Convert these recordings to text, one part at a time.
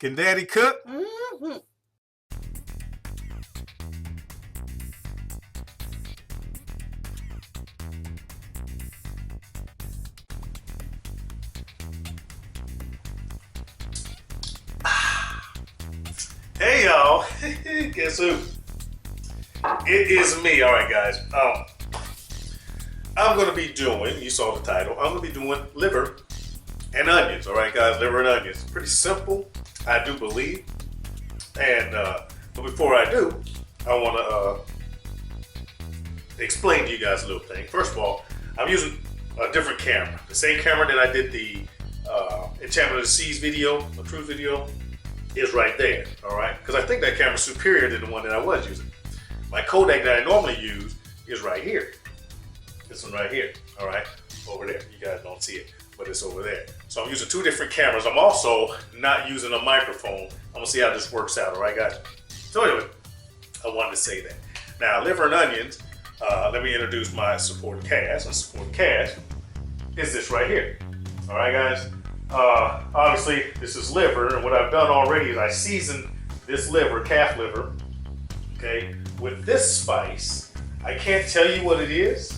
Can Daddy cook? Mm-hmm. Hey y'all, guess who? It is me. All right, guys. I'm gonna be doing. You saw the title. I'm gonna be doing liver and onions. All right, guys. Liver and onions. Pretty simple, I do believe. And but before I do, I want to explain to you guys a little thing. First of all, I'm using a different camera. The same camera that I did the Enchantment of the Seas video, the truth video, is right there. All right, because I think that camera's superior than the one that I was using. My Kodak that I normally use is right here. This one right here. All right, over there. You guys don't see it, but it's over there. So I'm using two different cameras. I'm also not using a microphone. I'm gonna see how this works out. All right, guys. So anyway, I wanted to say that. Now, liver and onions. Let me introduce my supporting cast. My supporting cast is this right here. All right, guys. Obviously, this is liver, and what I've done already is I seasoned this liver, calf liver, okay, with this spice. I can't tell you what it is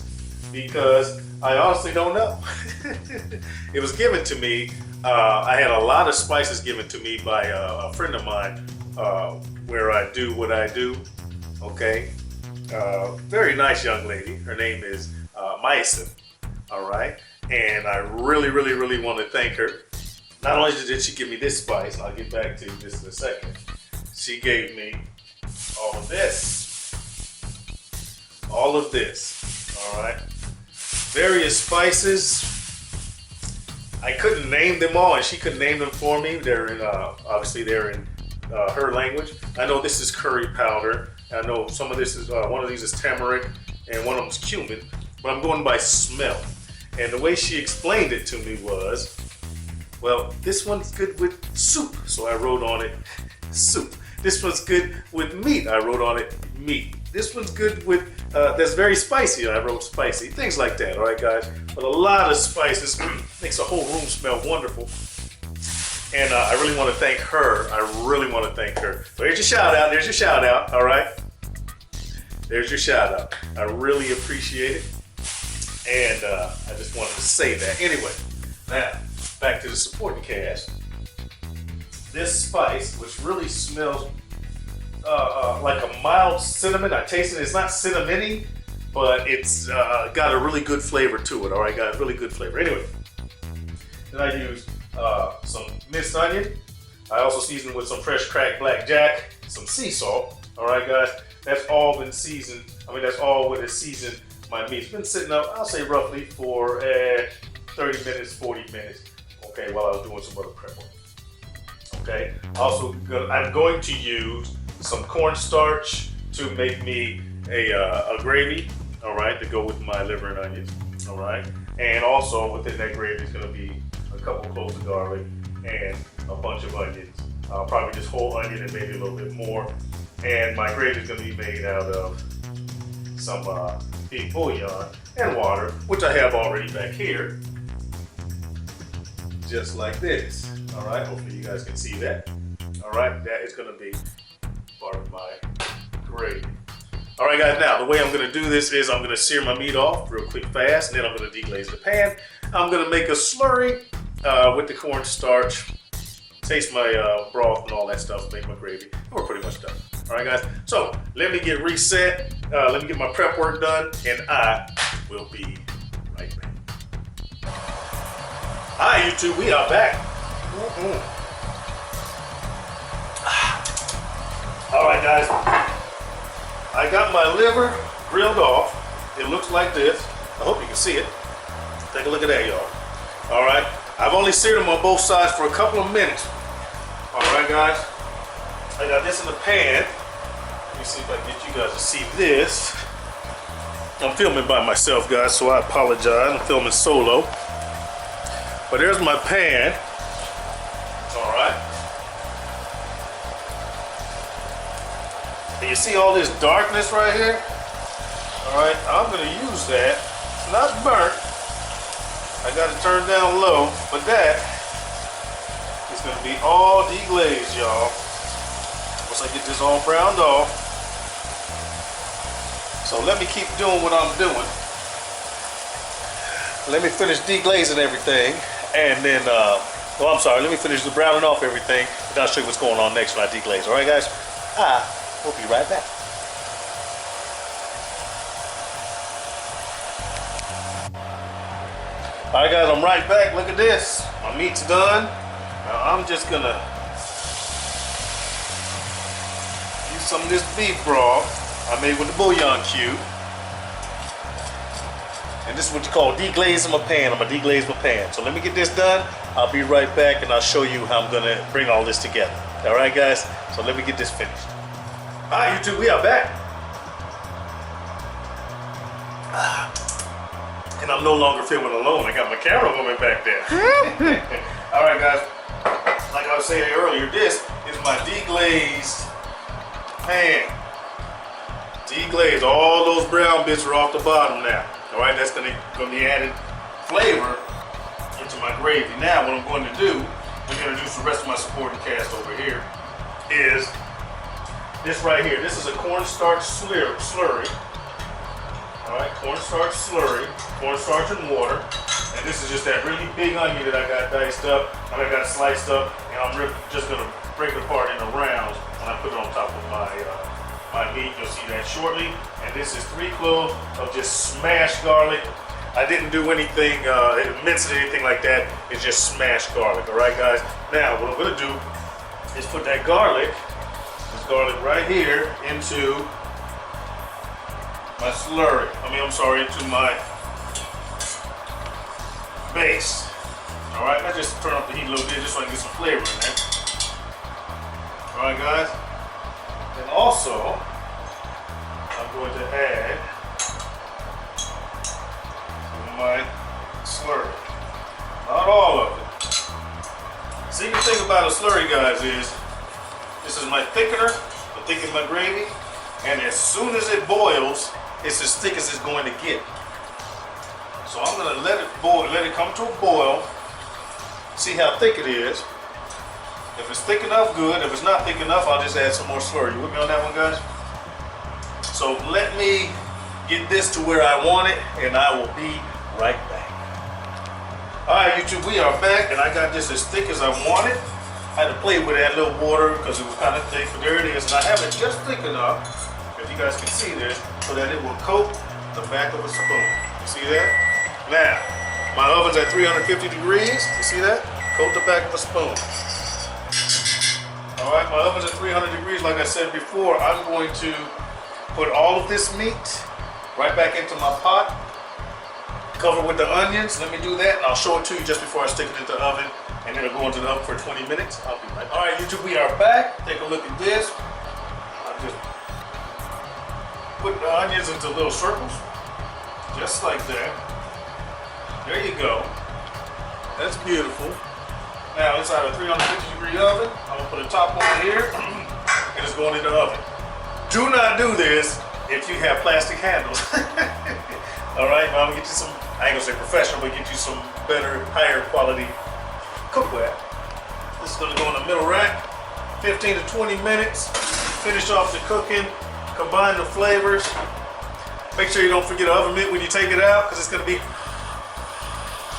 because I honestly don't know. It was given to me. I had a lot of spices given to me by a friend of mine where I do what I do, okay. Very nice young lady. Her name is Maisa, all right. And I really want to thank her. Not only did she give me this spice, and I'll get back to this in a second, she gave me all of this. All of this, all right? Various spices. I couldn't name them all, and she couldn't name them for me. They're in, obviously they're in her language. I know this is curry powder. I know some of this is, one of these is turmeric, and one of them is cumin, but I'm going by smell. And the way she explained it to me was, well, this one's good with soup. So I wrote on it, soup. This one's good with meat. I wrote on it, meat. This one's good with, that's very spicy. I wrote spicy. Things like that, all right, guys? But a lot of spices makes a whole room smell wonderful. And I really want to thank her. I really want to thank her. So here's your shout out. There's your shout out, all right? There's your shout out. I really appreciate it. And I just wanted to say that. Anyway, now, back to the supporting cast. This spice, which really smells like a mild cinnamon. I tasted it. It's not cinnamony, but it's got a really good flavor to it. All right, got a really good flavor. Anyway, then I used some minced onion. I also seasoned with some fresh cracked blackjack, some sea salt. All right, guys. That's all been seasoned. I mean, that's all what is seasoned. My meat's been sitting up, I'll say roughly for 30 minutes, 40 minutes, okay, while I was doing some other prep work. Okay, also, I'm going to use some cornstarch to make me a gravy, all right, to go with my liver and onions, all right? And also within that gravy is gonna be a couple cloves of garlic and a bunch of onions, probably just whole onion and maybe a little bit more. And my gravy is gonna be made out of some beef bouillon and water, which I have already back here, just like this. All right, hopefully you guys can see that. All right, that is gonna be part of my gravy. All right, guys, now the way I'm gonna do this is I'm gonna sear my meat off real quick, fast, and then I'm gonna deglaze the pan. I'm gonna make a slurry with the cornstarch, taste my broth and all that stuff, make my gravy, and we're pretty much done. All right, guys, so let me get reset, let me get my prep work done, and I will be right back. Hi, YouTube, we are back. All right, guys, I got my liver grilled off. It looks like this. I hope you can see it. Take a look at that, y'all. All right, I've only seared them on both sides for a couple of minutes. All right, guys. I got this in the pan. Let me see if I can get you guys to see this. I'm filming by myself, guys, so I apologize. I'm filming solo. But there's my pan. All right. And you see all this darkness right here? All right, I'm gonna use that. It's not burnt. I got to turn down low, but that is gonna be all deglazed, y'all. Once I get this all browned off. So let me keep doing what I'm doing. Let me finish deglazing everything, and then, I'm sorry, let me finish the browning off everything, and I'll show you what's going on next when I deglaze. All right, guys? We'll be right back. All right, guys, I'm right back. Look at this. My meat's done. Now I'm just gonna use some of this beef broth I made with the bouillon cube. And this is what you call deglazing my pan. I'm gonna deglaze my pan. So let me get this done. I'll be right back and I'll show you how I'm gonna bring all this together. All right, guys? So let me get this finished. All right, YouTube, we are back. And I'm no longer filming alone. I got my camera woman back there. All right, guys. Like I was saying earlier, this is my deglazed pan. Deglazed. All those brown bits are off the bottom now. All right, that's gonna be added flavor into my gravy. Now, what I'm going to do, I'm gonna introduce the rest of my supporting cast over here, is this right here. This is a cornstarch slurry. All right, cornstarch slurry, cornstarch and water. And this is just that really big onion that I got diced up, and I got sliced up, and I'm just gonna break it apart into rounds when I put it on top of my meat. You'll see that shortly. And this is 3 cloves of just smashed garlic. I didn't do anything, mince it, anything like that. It's just smashed garlic, all right, guys? Now, what I'm gonna do is put that garlic, this garlic right here, into my slurry. Into my base. All right, I just turn up the heat a little bit just so I can get some flavor in there. All right, guys. And also, I'm going to add some of my slurry. Not all of it. See, the thing about a slurry, guys, is this is my thickener to thicken my gravy, and as soon as it boils, it's as thick as it's going to get. So I'm gonna let it boil, let it come to a boil, see how thick it is. If it's thick enough, good. If it's not thick enough, I'll just add some more slurry. You with me on that one, guys? So let me get this to where I want it, and I will be right back. All right, YouTube, we are back, and I got this as thick as I wanted. I had to play with that little water because it was kind of thick, but there it is. And I have it just thick enough, if you guys can see this, so that it will coat the back of a spoon. You see that? Now, my oven's at 350 degrees. You see that? Coat the back of a spoon. All right, my oven's at 300 degrees. Like I said before, I'm going to put all of this meat right back into my pot. Cover with the onions. Let me do that, and I'll show it to you just before I stick it into the oven, and then it'll go into the oven for 20 minutes. I'll be right back. All right, YouTube, we are back. Take a look at this. I'll just put the onions into little circles, just like that. There you go. That's beautiful. Now, inside a 350-degree oven, I'm gonna put a top over here, and it's going in the oven. Do not do this if you have plastic handles. All right, now I'm gonna get you some, I ain't gonna say professional, but get you some better, higher quality cookware. This is gonna go in the middle rack, 15 to 20 minutes. Finish off the cooking, combine the flavors. Make sure you don't forget the oven mitt when you take it out, because it's gonna be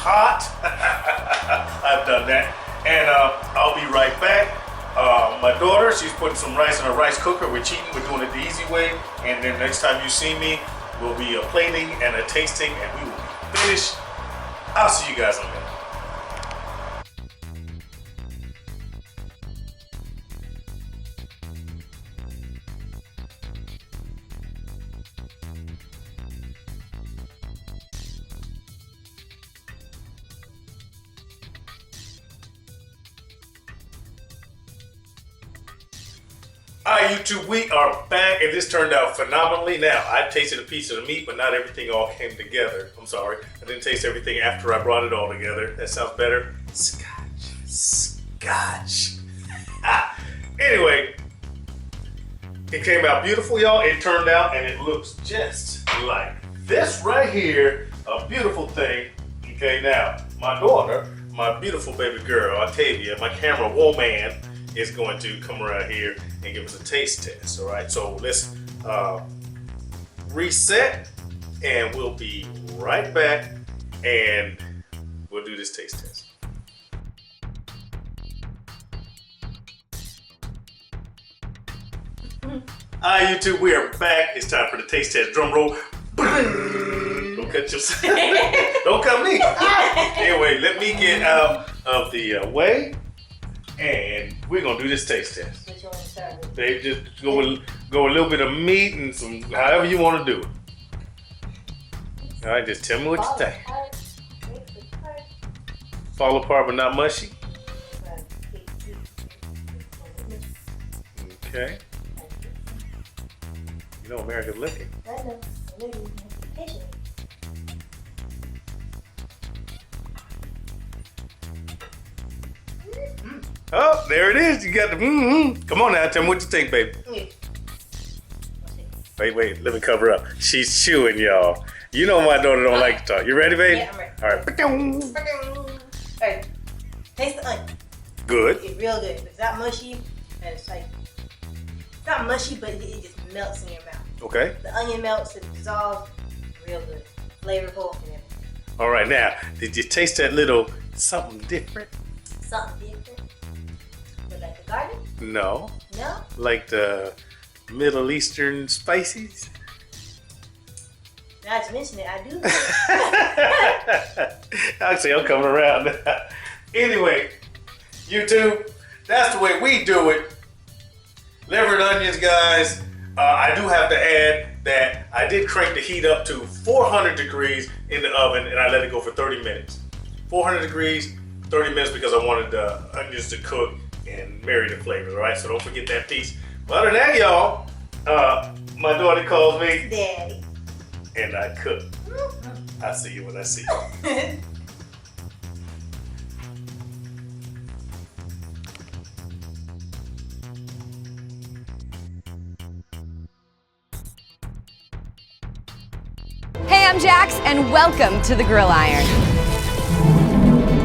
hot. I've done that. And I'll be right back. My daughter, she's putting some rice in her rice cooker. We're cheating, we're doing it the easy way. And then next time you see me, we'll be a plating and a tasting, and we will be finished. I'll see you guys in a minute. All right, YouTube, we are back, and this turned out phenomenally. Now, I tasted a piece of the meat, but not everything all came together. I'm sorry, I didn't taste everything after I brought it all together. That sounds better. Scotch. Anyway, it came out beautiful, y'all. It turned out, and it looks just like this right here. A beautiful thing. Okay, now, my daughter, my beautiful baby girl, Octavia, my camera woman, is going to come around here and give us a taste test. All right, so let's reset, and we'll be right back, and we'll do this taste test. Hi YouTube, we are back. It's time for the taste test. Drum roll. Don't cut yourself. Don't cut me. Anyway, let me get out of the way, and we're gonna do this taste test. Which one to start with? Babe, just go a little bit of meat and some, however you want to do it. All right, just tell me what you think. Fall apart, but not mushy. Okay. You know America's looking. I know. Oh, there it is. You got the Come on now, tell me what you think, baby. Wait, let me cover up. She's chewing, y'all. You know my daughter don't like to talk. You ready, baby? Yeah, I'm ready. All right. Alright. Taste the onion. Good. It's real good. It's not mushy, and it's like, it's not mushy, but it just melts in your mouth. Okay. The onion melts, it dissolves, real good. Flavorful and everything. All right, now, did you taste that little something different? Something different. But like the garlic? No. No? Like the Middle Eastern spices? Now that you mention it, I do. Actually, I'm coming around. Anyway, YouTube, that's the way we do it. Liver and onions, guys. I do have to add that I did crank the heat up to 400 degrees in the oven, and I let it go for 30 minutes. 400 degrees, 30 minutes, because I wanted the onions to cook and marry the flavors, all right? So don't forget that piece. But other than that, y'all, my daughter calls me Daddy. and I cook. I see you when I see you. Hey, I'm Jax, and welcome to the Grill Iron.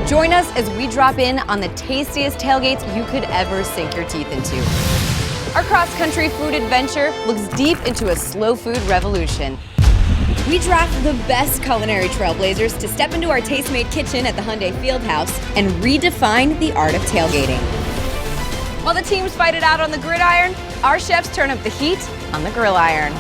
Join us as we drop in on the tastiest tailgates you could ever sink your teeth into. Our cross-country food adventure looks deep into a slow food revolution. We draft the best culinary trailblazers to step into our taste-made kitchen at the Hyundai Fieldhouse and redefine the art of tailgating. While the teams fight it out on the gridiron, our chefs turn up the heat on the Grill Iron.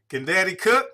Can Daddy cook?